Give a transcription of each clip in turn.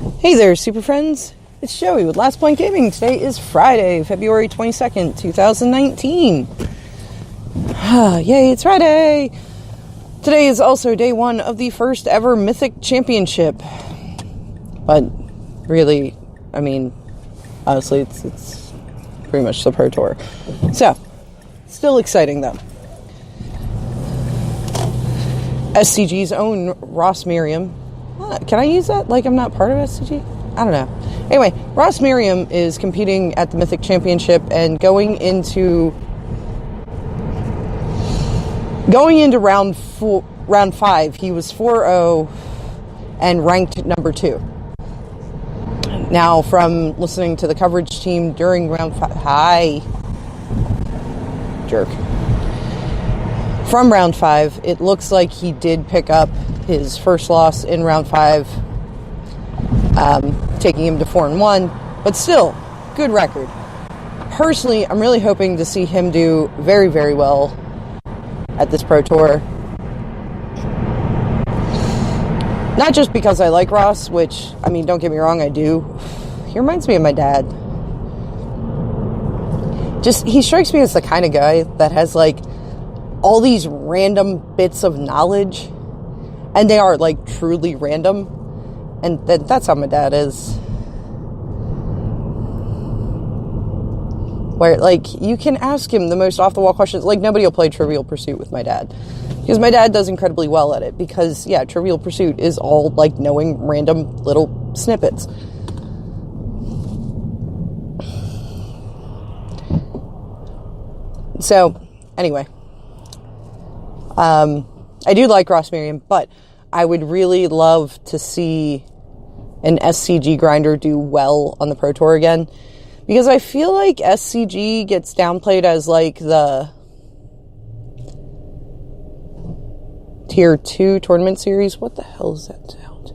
Hey there, super friends. It's Joey with Last Point Gaming. Today is Friday, February 22nd, 2019. Yay, it's Friday! Today is also day one of the first ever Mythic Championship. But really, I mean, honestly, it's pretty much the Pro Tour. So, still exciting though. SCG's own Ross Merriam. Can I use that like I'm not part of SCG? I don't know. Anyway, Ross Merriam is competing at the Mythic Championship and going into round 5. He was 4-0 and ranked number 2. Now, from listening to the coverage team during round 5, from round 5, it looks like he did pick up his first loss in round 5, taking him to 4-1, but still, good record. Personally, I'm really hoping to see him do very, very well at this Pro Tour. Not just because I like Ross, which, I mean, don't get me wrong, I do. He reminds me of my dad. He strikes me as the kind of guy that has, like, all these random bits of knowledge, and they are, like, truly random, and that's how my dad is. Where, like, you can ask him the most off-the-wall questions. Like, nobody will play Trivial Pursuit with my dad, because my dad does incredibly well at it, because, yeah, Trivial Pursuit is all, like, knowing random little snippets. So, anyway. I do like Ross Merriam, but I would really love to see an SCG grinder do well on the Pro Tour again, because I feel like SCG gets downplayed as, like, the Tier 2 tournament series. What the hell is that sound?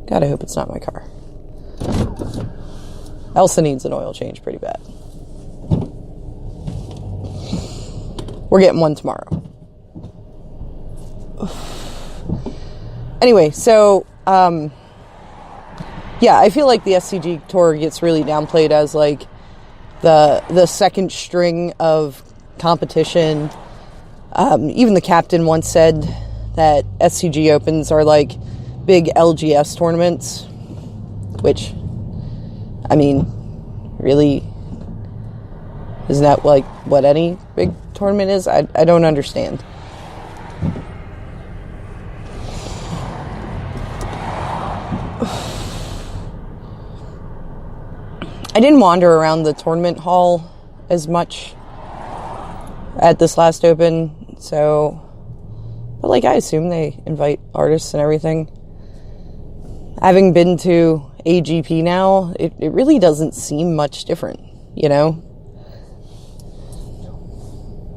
God, I hope it's not my car. Elsa needs an oil change pretty bad. We're getting one tomorrow. Anyway, so, yeah, I feel like the SCG Tour gets really downplayed as, like, the second string of competition. Even the captain once said that SCG Opens are, like, big LGS tournaments, which, I mean, really, isn't that, like, what any big tournament is? I don't understand. I didn't wander around the tournament hall as much at this last Open, so, but, like, I assume they invite artists and everything. Having been to AGP now, it really doesn't seem much different, you know?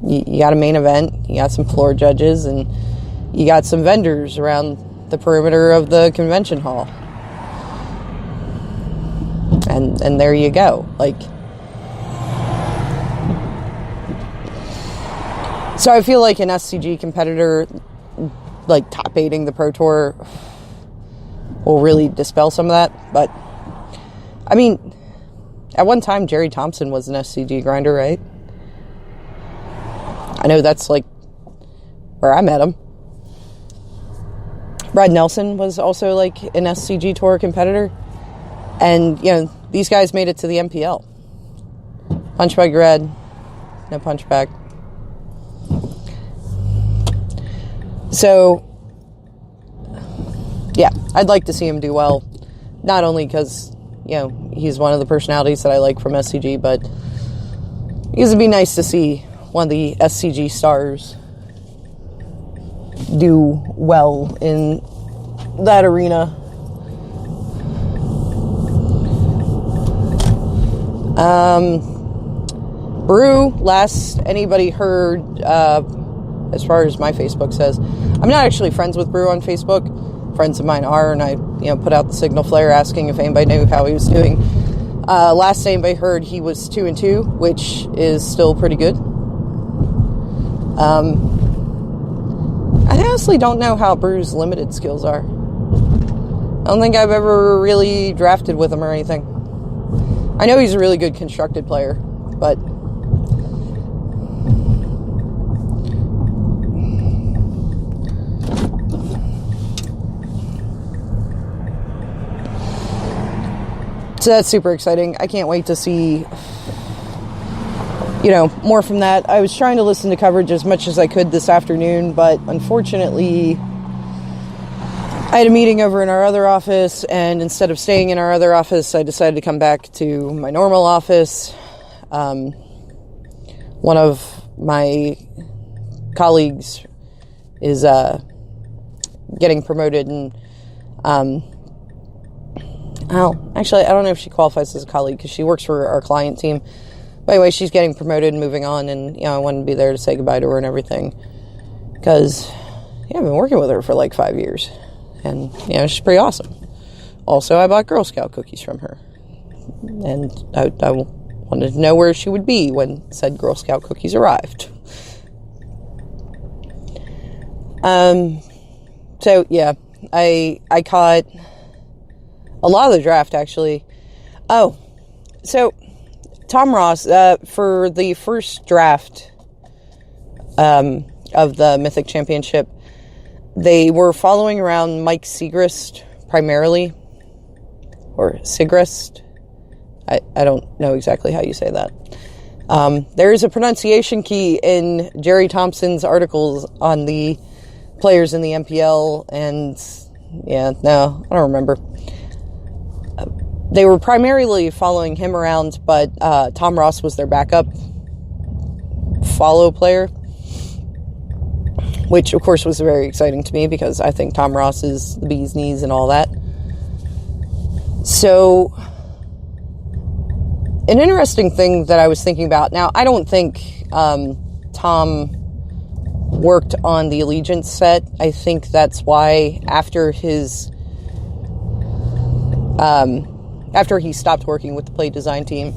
You got a main event, you got some floor judges, and you got some vendors around the perimeter of the convention hall. And there you go. Like, so I feel like an SCG competitor, like, top 8ing the Pro Tour will really dispel some of that. But, I mean, at one time, Jerry Thompson was an SCG grinder, right? I know that's, like, where I met him. Brad Nelson was also, like, an SCG Tour competitor. And, you know, these guys made it to the MPL. Punchbag Red, no punchback. So, yeah, I'd like to see him do well. Not only because, you know, he's one of the personalities that I like from SCG, but because it'd be nice to see one of the SCG stars do well in that arena. Brew, last anybody heard, as far as my Facebook says, I'm not actually friends with Brew on Facebook. Friends of mine are, and I, you know, put out the signal flare asking if anybody knew how he was doing. Last anybody heard, he was 2-2, which is still pretty good. I honestly don't know how Brew's limited skills are. don't think I've ever really drafted with him or anything. I know he's a really good constructed player, but so that's super exciting. I can't wait to see, more from that. I was trying to listen to coverage as much as I could this afternoon, but unfortunately, I had a meeting over in our other office, and instead of staying in our other office, I decided to come back to my normal office. One of my colleagues is getting promoted, and actually, I don't know if she qualifies as a colleague because she works for our client team. But anyway, she's getting promoted and moving on, and I wanted to be there to say goodbye to her and everything because I've been working with her for like 5 years, and she's pretty awesome. Also, I bought Girl Scout cookies from her, and I wanted to know where she would be when said Girl Scout cookies arrived. So yeah, I caught a lot of the draft, actually. Oh, so Tom Ross, for the first draft of the Mythic Championship, they were following around Mike Segrist primarily, or Segrist. I don't know exactly how you say that. There is a pronunciation key in Jerry Thompson's articles on the players in the MPL, and I don't remember. They were primarily following him around, but Tom Ross was their backup follow player, which of course was very exciting to me because I think Tom Ross is the bee's knees and all that. So, an interesting thing that I was thinking about, now I don't think Tom worked on the Allegiance set. I think that's why after he stopped working with the play design team,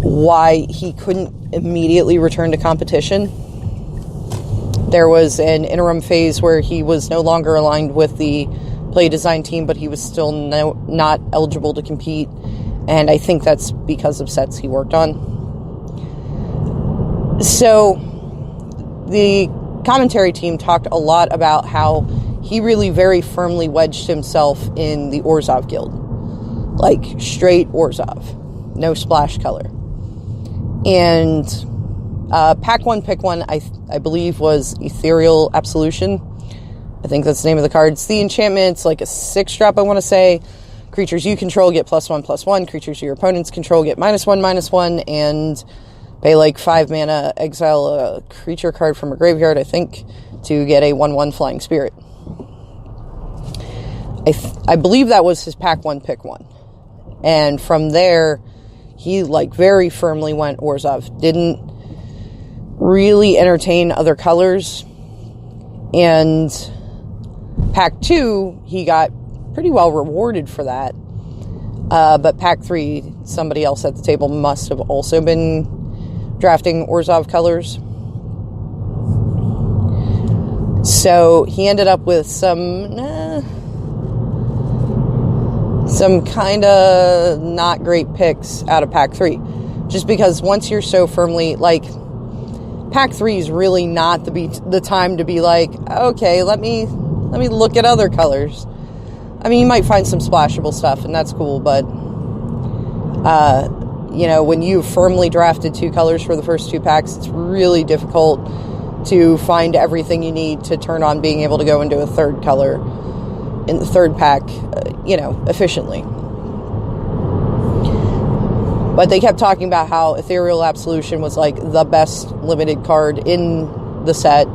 why he couldn't immediately return to competition. There was an interim phase where he was no longer aligned with the play design team, but he was still not eligible to compete, and I think that's because of sets he worked on. So the commentary team talked a lot about how he really very firmly wedged himself in the Orzhov Guild. Like, straight Orzhov. No splash color. And Pack 1, Pick 1, I believe, was Ethereal Absolution. I think that's the name of the card. It's the enchantment. It's like a 6-drop, I want to say. Creatures you control get +1/+1. Creatures your opponents control get -1/-1. And pay like 5 mana, exile a creature card from a graveyard, I think, to get a 1/1 Flying Spirit. I believe that was his Pack 1, Pick 1. And from there, he very firmly went Orzhov. Didn't really entertain other colors. And Pack 2, he got pretty well rewarded for that. But Pack 3, somebody else at the table must have also been drafting Orzhov colors. So he ended up with some kind of not great picks out of Pack 3. Just because once you're so firmly, Pack 3 is really not the time to be okay, let me look at other colors. I mean, you might find some splashable stuff, and that's cool, but, when you firmly drafted 2 colors for the first 2 packs, it's really difficult to find everything you need to turn on being able to go into a 3rd color in the 3rd pack, efficiently. But they kept talking about how Ethereal Absolution was, the best limited card in the set.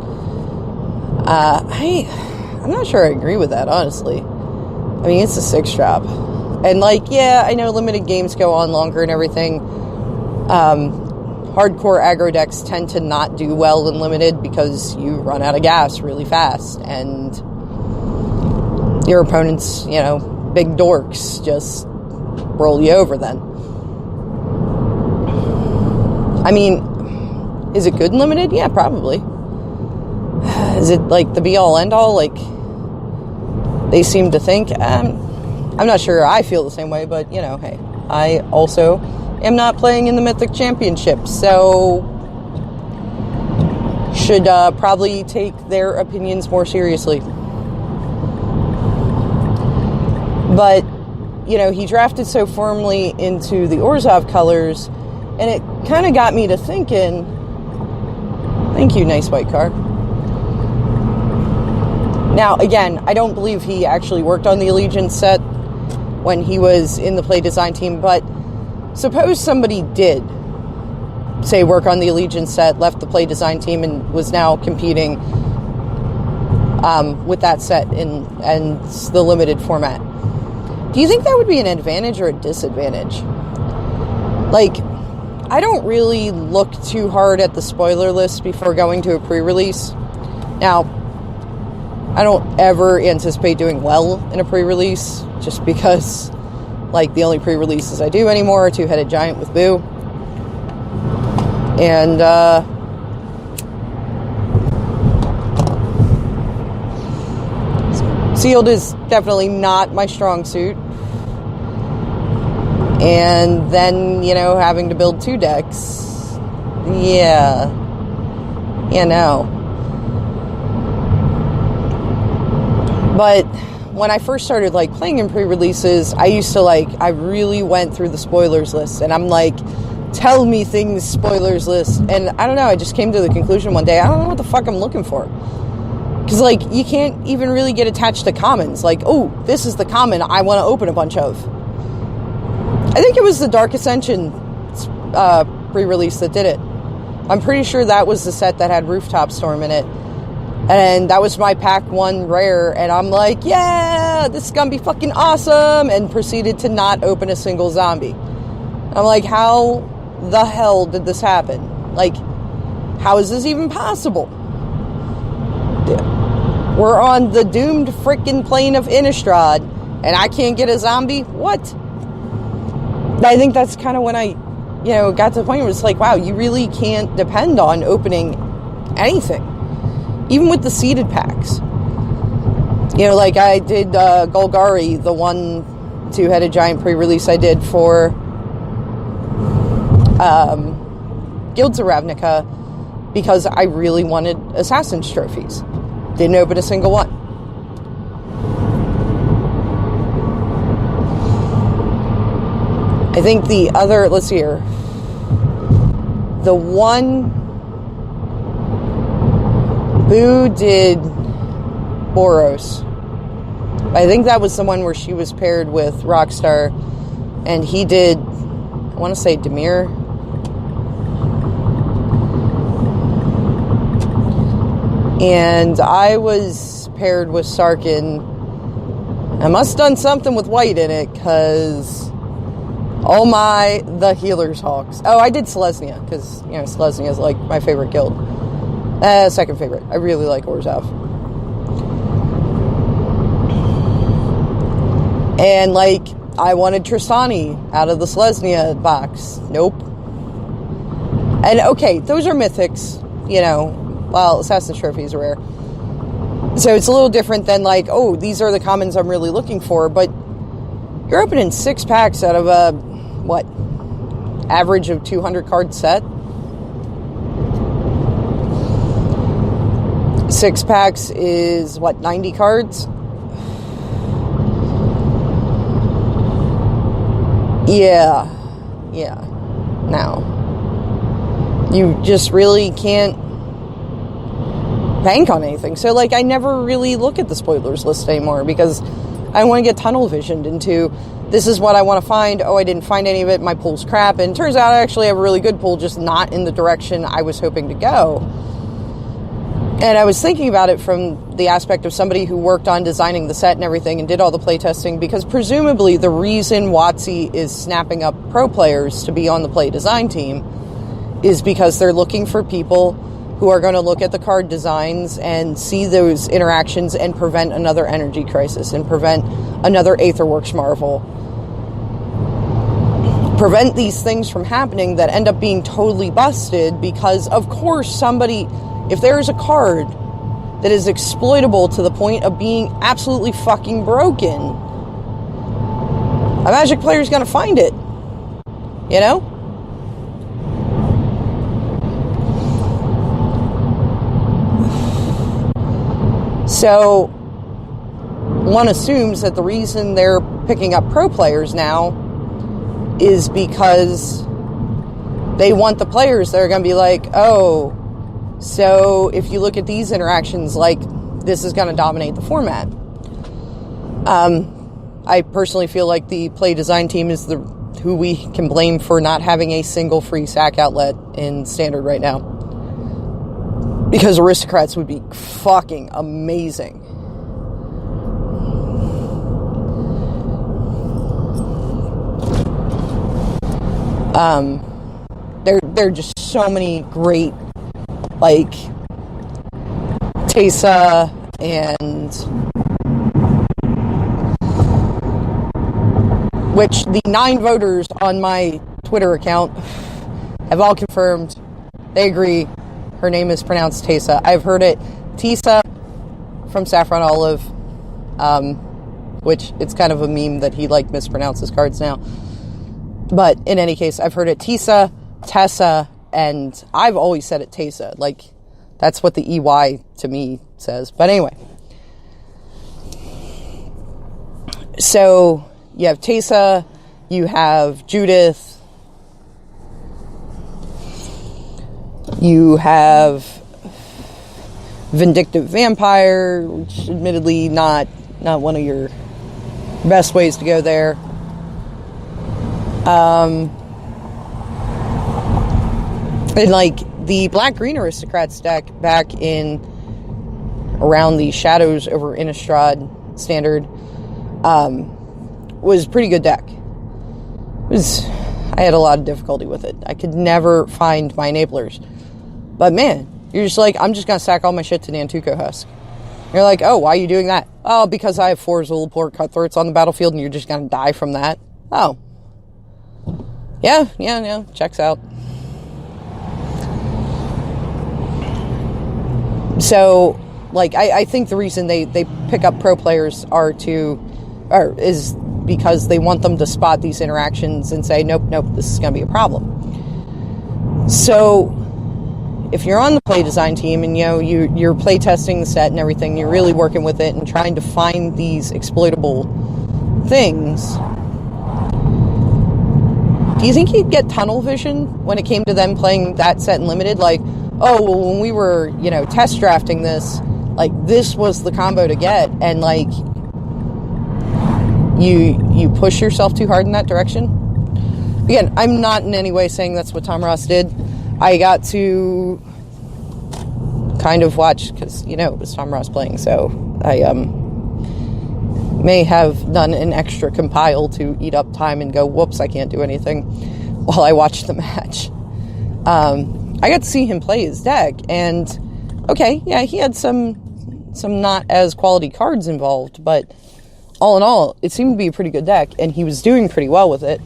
I'm not sure I agree with that, honestly. I mean, it's a 6-drop. And, I know limited games go on longer and everything. Hardcore aggro decks tend to not do well in limited because you run out of gas really fast. And your opponents, big dorks, just roll you over then. I mean, is it good in limited? Yeah, probably. Is it, the be-all, end-all? they seem to think. I'm not sure I feel the same way, but, you know, hey, I also am not playing in the Mythic Championship, so should probably take their opinions more seriously. But, you know, he drafted so firmly into the Orzhov colors, and it kind of got me to thinking, thank you, nice white car. Now, again, I don't believe he actually worked on the Allegiance set when he was in the play design team, but suppose somebody did, say, work on the Allegiance set, left the play design team, and was now competing with that set and the limited format. Do you think that would be an advantage or a disadvantage? Like, I don't really look too hard at the spoiler list before going to a pre-release. Now, I don't ever anticipate doing well in a pre-release, just because, like, the only pre-releases I do anymore are Two-Headed Giant with Boo. And, sealed is definitely not my strong suit. And then, you know, having to build 2 decks. Yeah. You know. But when I first started, like, playing in pre-releases, I used to, like, I really went through the spoilers list, and I'm like, tell me things, spoilers list. And I don't know, I just came to the conclusion one day, I don't know what the fuck I'm looking for. Because, like, you can't even really get attached to commons. Like, oh, this is the common I want to open a bunch of. I think it was the Dark Ascension pre-release that did it. I'm pretty sure that was the set that had Rooftop Storm in it. And that was my pack 1 rare, and I'm like, yeah, this is gonna be fucking awesome, and proceeded to not open a single zombie. I'm like, how the hell did this happen? Like, how is this even possible? We're on the doomed frickin' plane of Innistrad, and I can't get a zombie? What? I think that's kind of when I, you know, got to the point where it's like, wow, you really can't depend on opening anything. Even with the seeded packs. You know, like I did Golgari, the one Two-Headed Giant pre-release I did for Guilds of Ravnica, because I really wanted Assassin's Trophies. Didn't open a single one. I think the other, let's see here, the one Boo did Boros. I think that was the one where she was paired with Rockstar, and he did, I want to say Demir. And I was paired with Sarkin. I must have done something with white in it, because, oh my, the Healer's Hawks. Oh, I did Selesnya, because, you know, Selesnya is like my favorite guild. Second favorite. I really like Orzhov. And, like, I wanted Tristani out of the Selesnya box. Nope. And, okay, those are mythics, you know. Well, Assassin's Trophies are rare. So it's a little different than, like, oh, these are the commons I'm really looking for. But you're opening 6 packs out of a, what, average of 200 card set? 6 packs is, what, 90 cards? Yeah. Now, you just really can't bank on anything. So, like, I never really look at the spoilers list anymore, because I want to get tunnel visioned into, this is what I want to find. Oh, I didn't find any of it. My pool's crap. And it turns out I actually have a really good pool, just not in the direction I was hoping to go. And I was thinking about it from the aspect of somebody who worked on designing the set and everything and did all the playtesting, because presumably the reason WotC is snapping up pro players to be on the play design team is because they're looking for people who are going to look at the card designs and see those interactions and prevent another energy crisis and prevent another Aetherworks Marvel. Prevent these things from happening that end up being totally busted because, of course, somebody... If there is a card that is exploitable to the point of being absolutely fucking broken, a Magic player is going to find it. You know? So, one assumes that the reason they're picking up pro players now is because they want the players that are going to be like, oh, so if you look at these interactions, like, this is going to dominate the format. I personally feel like the play design team is who we can blame for not having a single free sack outlet in Standard right now. Because Aristocrats would be fucking amazing. There are just so many great, like, Teysa and which the 9 voters on my Twitter account have all confirmed. They agree. Her name is pronounced Teysa. I've heard it Teysa from Saffron Olive, which it's kind of a meme that he, like, mispronounces cards now. But in any case, I've heard it Teysa, Tessa, and I've always said it Teysa. Like, that's what the EY to me says. But anyway. So, you have Teysa, you have Judith, you have Vindictive Vampire, which admittedly not one of your best ways to go there. And like the Black-Green Aristocrats deck back in around the Shadows over Innistrad Standard was a pretty good deck. I had a lot of difficulty with it. I could never find my enablers. But man, you're just like, I'm just going to sack all my shit to Nantuko Husk. You're like, oh, why are you doing that? Oh, because I have 4 Zulaport Cutthroats on the battlefield and you're just going to die from that. Oh. Yeah, checks out. So, like, I think the reason they pick up pro players is because they want them to spot these interactions and say, nope, this is going to be a problem. So, if you're on the play design team and, you're play testing the set and everything, you're really working with it and trying to find these exploitable things, do you think you'd get tunnel vision when it came to them playing that set in Limited? Like, oh, well, when we were, test drafting this, like, this was the combo to get, and, like, you push yourself too hard in that direction? Again, I'm not in any way saying that's what Tom Ross did. I got to kind of watch, because, it was Tom Ross playing, so I may have done an extra compile to eat up time and go, whoops, I can't do anything while I watch the match. I got to see him play his deck, and okay, yeah, he had some not as quality cards involved, but all in all, it seemed to be a pretty good deck, and he was doing pretty well with it.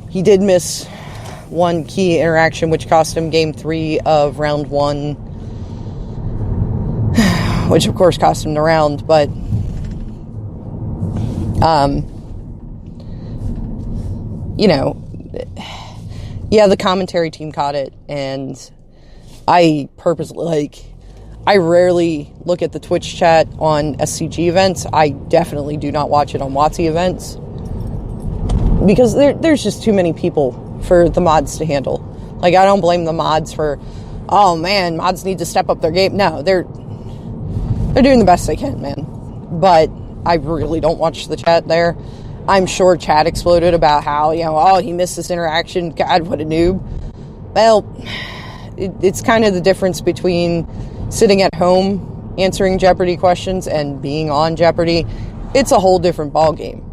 He did miss one key interaction, which cost him game 3 of round 1, which of course cost him the round, but yeah, the commentary team caught it, and I purposely, I rarely look at the Twitch chat on SCG events. I definitely do not watch it on WotC events, because there's just too many people for the mods to handle. Like, I don't blame the mods for, oh man, mods need to step up their game. No, they're doing the best they can, man. But I really don't watch the chat there. I'm sure chat exploded about how, oh, he missed this interaction. God, what a noob. Well, it's kind of the difference between sitting at home answering Jeopardy questions and being on Jeopardy. It's a whole different ballgame.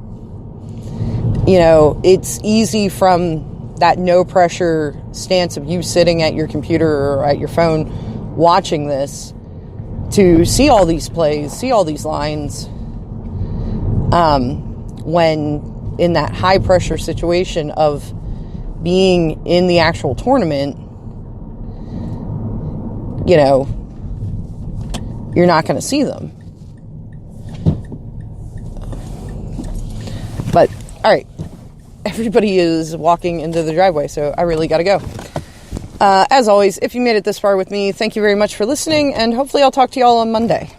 It's easy from that no-pressure stance of you sitting at your computer or at your phone watching this to see all these plays, see all these lines, when in that high-pressure situation of being in the actual tournament, you're not going to see them. But, all right. Everybody is walking into the driveway, so I really got to go. As always, if you made it this far with me, thank you very much for listening, and hopefully I'll talk to you all on Monday.